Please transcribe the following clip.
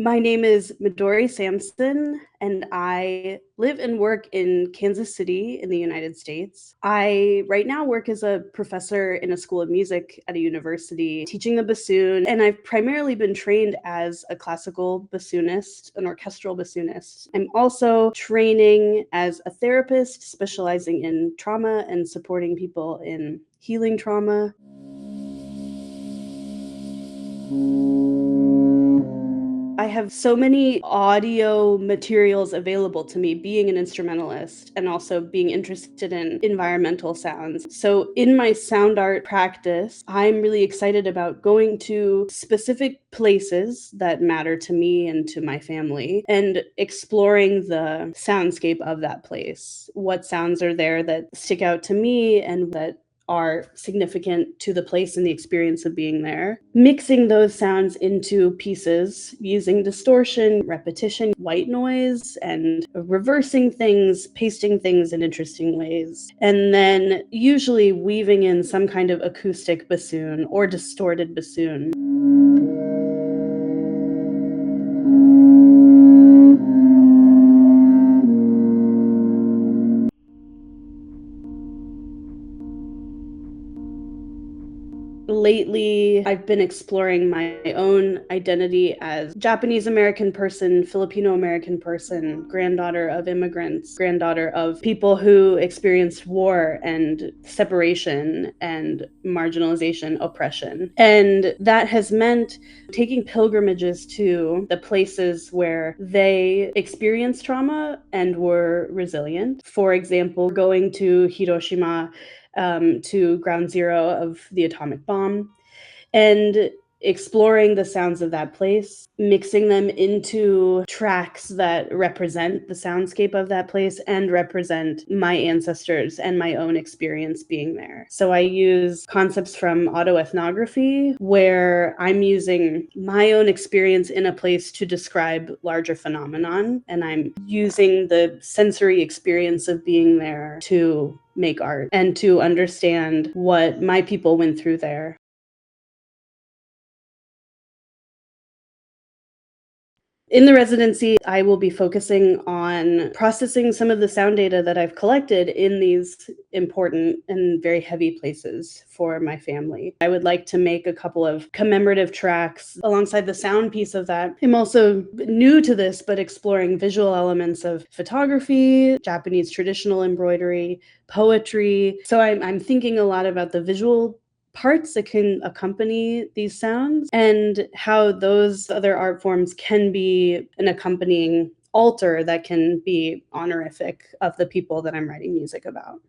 My name is Midori Samson, and I live and work in Kansas City in the United States. I right now work as a professor in a school of music at a university, teaching the bassoon, and I've primarily been trained as a classical bassoonist, an orchestral bassoonist. I'm also training as a therapist, specializing in trauma and supporting people in healing trauma. I have so many audio materials available to me being an instrumentalist and also being interested in environmental sounds. So in my sound art practice, I'm really excited about going to specific places that matter to me and to my family and exploring the soundscape of that place. What sounds are there that stick out to me and that are significant to the place and the experience of being there. Mixing those sounds into pieces using distortion, repetition, white noise, and reversing things, pasting things in interesting ways. And then usually weaving in some kind of acoustic bassoon or distorted bassoon. Lately, I've been exploring my own identity as Japanese American person, Filipino American person, granddaughter of immigrants, granddaughter of people who experienced war and separation and marginalization, oppression. And that has meant taking pilgrimages to the places where they experienced trauma and were resilient. For example, going to Hiroshima, to ground zero of the atomic bomb, and exploring the sounds of that place, mixing them into tracks that represent the soundscape of that place and represent my ancestors and my own experience being there. So I use concepts from autoethnography, where I'm using my own experience in a place to describe larger phenomenon, and I'm using the sensory experience of being there to make art and to understand what my people went through there. In the residency, I will be focusing on processing some of the sound data that I've collected in these important and very heavy places for my family. I would like to make a couple of commemorative tracks alongside the sound piece of that. I'm also new to this, but exploring visual elements of photography, Japanese traditional embroidery, poetry. So I'm thinking a lot about the visual parts that can accompany these sounds and how those other art forms can be an accompanying altar that can be honorific of the people that I'm writing music about.